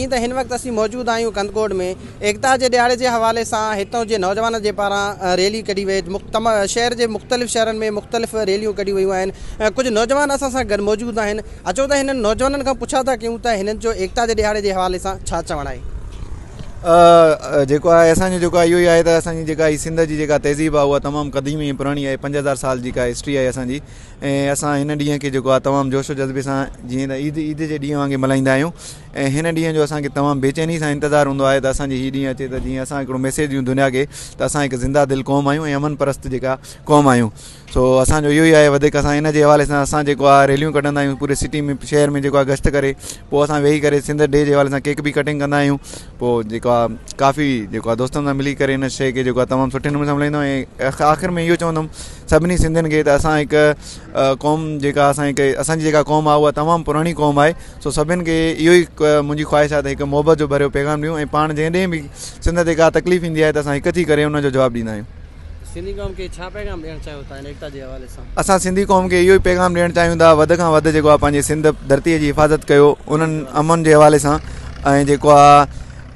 जी त हिन वक्त असीं मौजूद आहियूं कंदकोट में एकता जे ॾियारे जे हवाले सां हितों जे नौजवान जे पारां रैली कढी वई। शहर जे मुख़्तलिफ़ शहरनि में मुख़्तलिफ़ रैलियूं कढी वयूं आहिनि। कुझु नौजवान असां सां गॾु मौजूद आहिनि। अचो त हिननि नौजवाननि खां पुछा था कयूं त हिननि जो एकता जे ॾियारे जे हवाले सां छा चवणु आहे। जेको आहे असांजो जेको आहे इहो ई आहे त असांजी जेका ही सिंध जी जेका तहज़ीब आहे उहा तमामु क़दीमी ऐं पुराणी आहे। 5000 साल जी का हिस्ट्री आहे असांजी। ऐं असां हिन ॾींहं खे जेको आहे तमामु जोश जज़्बे सां जीअं त ईद जे ॾींहं वांगुरु मल्हाईंदा आहियूं। ऐं हिन ॾींहं जो असांखे तमामु बेचैनी सां इंतज़ारु हूंदो आहे त असांजी हीअ ॾींहुं अचे त जीअं असां हिकिड़ो मैसेज ॾियूं दुनिया खे त असां हिकु ज़िंदा दिलि क़ौम आहियूं ऐं अमन परस्त जेका क़ौम आहियूं। सो असांजो इहो ई आहे वधीक असां इन जे हवाले सां असां जेको आहे रैलियूं कढंदा आहियूं पूरे सिटी में शहर में जेको आहे गश्त करे पोइ असां वेही करे सिंध डे जे हवाले सां केक बि कटिंग कंदा आहियूं। पोइ जेको आहे काफ़ी जेको आहे दोस्तनि सां मिली करे इन शइ खे जेको आहे तमामु सुठे नमूने सां मल्हाईंदा आहियूं। ऐं आख़िर में इहो चवंदुमि सभिनी सिंधियुनि खे त असां हिकु क़ौम जेका असांजी जेका क़ौम आहे उहा तमामु पुराणी क़ौम आहे। सो सभिनि खे इहो ई मुंहिंजी ख़्वाहिश आहे त हिकु मोहबत जो भरियो पैगाम ॾियूं ऐं पाण जंहिं ॾे बि सिंध ते का तकलीफ़ ईंदी आहे त असां हिकु थी करे उनजो जवाबु ॾींदा आहियूं। सिंधी क़ौम खे छा पैगाम ॾियणु चाहियो था एकता जे हवाले सां? असां सिंधी क़ौम खे इहो ई पैगाम ॾियणु चाहियूं था वधि खां वधि जेको आहे पंहिंजे सिंध धरतीअ जी हिफ़ाज़त कयो उन्हनि अमन जे हवाले सां। ऐं जेको आहे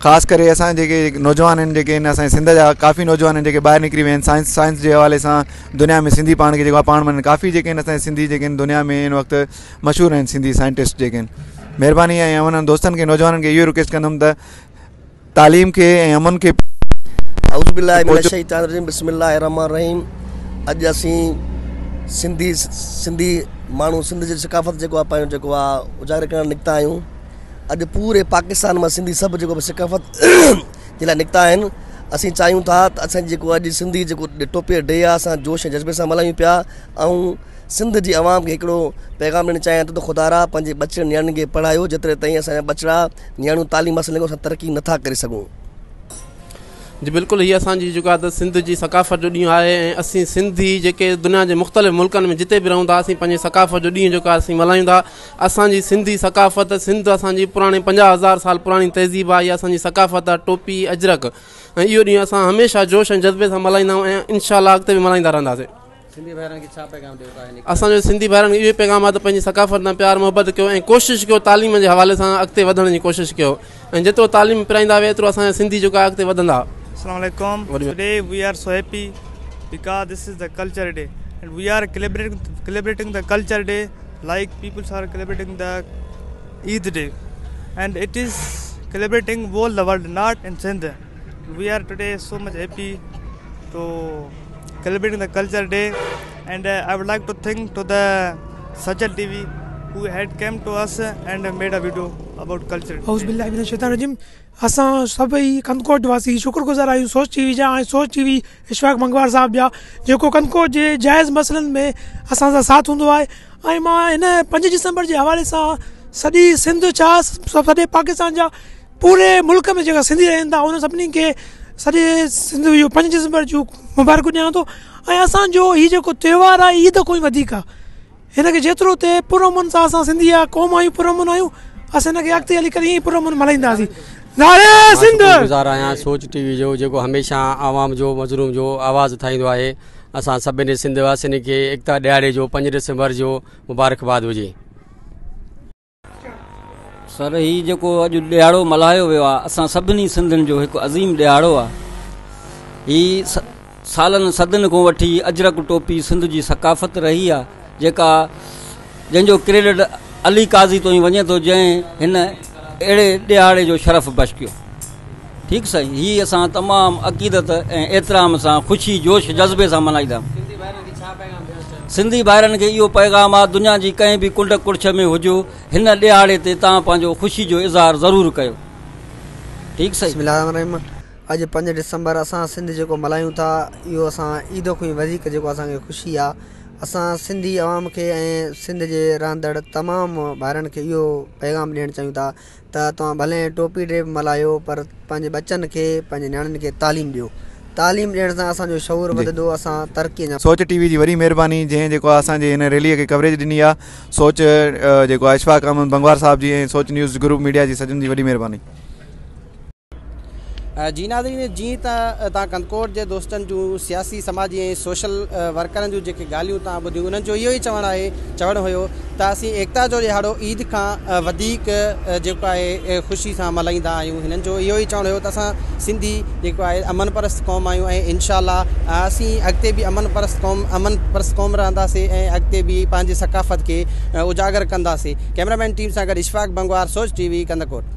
ख़ासि करे असां जेके नौजवान आहिनि जेके आहिनि असांजे सिंध जा काफ़ी नौजवान आहिनि जेके ॿाहिरि निकिरी विया आहिनि साइंस जे हवाले सां दुनिया में सिंधी पाण खे जेको आहे पाण मञनि काफ़ी जेके आहिनि असांजे सिंधी जेके आहिनि दुनिया में हिन वक़्तु मशहूरु आहिनि सिंधी साइंटिस्ट जेके आहिनि। महिरबानी ऐं उन्हनि दोस्तनि खे नौजवाननि खे इहो रिक्वेस्ट कंदुमि त तालीम खे ऐं अमन खे बिस्मिल्लाहिर्रहमानिर्रहीम। अॼु असीं सिंधी माण्हू सिंध जी सकाफ़त जेको आहे पंहिंजो जेको आहे उजागर करणु निकिता आहियूं। अॼु पूरे पाकिस्तान में सिंधी सभु जेको सकाफ़त जे लाइ निकिता आहिनि। असीं चाहियूं था त असांजी जेको अॼु सिंधी जेको टोपी डे आहे असां जोश ऐं जज़्बे सां मल्हायूं पिया। ऐं सिंध जी आवाम खे हिकिड़ो पैगाम ॾियणु चाहियां थो त ख़ुदारा पंहिंजे बचड़नि नियाणियुनि खे पढ़ायो जेतिरे ताईं असांजा बचड़ा नियाणियूं तालीम हासिल असां तरक़ी नथा करे सघूं। जी बिल्कुलु हीअ असांजी जेका त सिंध जी सकाफ़त जो ॾींहुं आहे। ऐं असीं सिंधी जेके दुनिया जे मुख़्तलिफ़ मुल्कनि में जिते बि रहूं था असीं पंहिंजे सकाफ़त जो ॾींहुं जेको आहे असीं मल्हायूं था। असांजी सिंधी सकाफ़त सिंध असांजी पुराणी 50,000 साल पुराणी तहज़ीब आहे। इहा असांजी सकाफ़त आहे टोपी अजरक। ऐं इहो ॾींहुं असां हमेशह जोश ऐं जज़्बे सां मल्हाईंदा आहियूं ऐं इनशाअल्लाह अॻिते बि मल्हाईंदा रहंदासीं। सिंधी भाइरनि खे छा पैगाम ॾियो था? असांजो सिंधी भाइरनि खे इहो पैगाम आहे त पंहिंजी सकाफ़त सां प्यार मोहबत कयो ऐं कोशिशि कयो तालीम जे हवाले सां अॻिते वधण जी कोशिशि कयो। ऐं जेतिरो तालीम पिराईंदा वें एतिरो असांजा सिंधी जेको आहे अॻिते वधंदा। Assalamualaikum. Today we are so happy because this is the culture day and we are celebrating the culture day like people are celebrating the Eid day and it is celebrating whole the world, not in Sindh. We are today so much happy to celebrating the culture day and I would like to thank to the Sajjad TV who had came to us and made a video about culture. असां सभई कंदकोट वासी शुक्रगुज़ार आहियूं सोच TV जा ऐं सोच TV Ishfaq मंगवार साहब जा जेको कंदकोट जे जाइज़ मसइलनि में असां सां साथ हूंदो आहे। ऐं मां हिन 5 दिसंबर जे हवाले सां सॼी सिंध छा सॼे पाकिस्तान जा पूरे मुल्क में जेका सिंधी रहनि था उन सभिनी खे सॼे सिंध जो 5 दिसंबर जूं मुबारकूं ॾियां थो। ऐं असांजो हीउ जेको त्योहारु आहे ईद कोई वधीक आहे। हिनखे जेतिरो थिए पुरअमन सां असां सिंधी आहे क़ौम आहियूं पुरअमन आहियूं असां हिनखे अॻिते हली करे ईअं ई पुरअमन मल्हाईंदासीं। शुक्रगुज़ार आहियां सोच टीवी जो जेको हमेशह आवाम जो मज़लूम जो आवाज़ु ठाहींदो आहे। असां सभिनी सिंध वासियुनि खे एकता ॾियारे जो 5 दिसंबर जो मुबारकबाद हुजे। सर ही जेको अॼु ॾियारो मल्हायो वियो आहे असां सभिनी सिंधियुनि जो हिकु अज़ीम ॾियारो आहे। ही सालनि सदियुनि खां वठी अजरक टोपी सिंध जी सकाफ़त रही आहे जेका जंहिंजो क्रेडिट अली काज़ी तो ही वञे थो जंहिं हिन अहिड़े ॾियारे जो शरफ़ बख़्श कयो। ठीकु साईं हीअ असां तमामु अक़ीदत ऐं एतिराम सां ख़ुशी जोश जज़्बे सां मल्हाईंदा आहियूं। सिंधी भाइरनि खे इहो पैगाम आहे दुनिया जी कंहिं बि कुंड कुड़छ में हुजो हिन ॾियारे ते तव्हां पंहिंजो ख़ुशी जो इज़हार ज़रूरु कयो। ठीकु साईं। बिस्मिल्लाहिर्रहमानिर्रहीम। अॼु 5 दिसंबर असां सिंध जेको मल्हायूं था इहो असां ईद खां वधीक जेको असांखे ख़ुशी आहे। असां सिंधी आवाम खे ऐं सिंध जे रहंदड़ तमामु भाइरनि खे इहो पैगाम ॾियणु चाहियूं था त तव्हां भले टोपी डे मल्हायो पर पंहिंजे बचनि खे पंहिंजे नियाणियुनि खे तालीम ॾियो। तालीम ॾियण सां असांजो शऊर वधंदो असां तरक़ी अञा। सोच टीवी जी वॾी महिरबानी जंहिं जेको आहे असांजे हिन रैलीअ खे कवरेज ॾिनी आहे। सोच जेको आहे इशफाक अहमद बंगवार साहब जी ऐं सोच न्यूज़ ग्रुप मीडिया जी सभिनी जी वॾी महिरबानी। जी नाज़रीन, जी तव्हां कंदकोट जे दोस्तनि जूं सियासी समाजी ऐं सोशल वर्करनि जूं जेके ॻाल्हियूं तव्हां ॿुधियूं, उन्हनि जो इहो ई चवणु हुयो त असीं एकता जो ॾिहाड़ो ईद खां वधीक जेको आहे ख़ुशी सां मल्हाईंदा आहियूं। हिननि जो इहो ई चवणु हुयो त असां सिंधी जेको आहे अमन परस्त क़ौम आहियूं ऐं इनशाअल्लाह असीं अॻिते बि अमन परस्त क़ौम रहंदासीं ऐं अॻिते बि पंहिंजी सकाफ़त खे उजागर कंदासीं। कैमरामैन टीम सां गॾु इशफाक बंगवार, सोच TV, कंदकोट।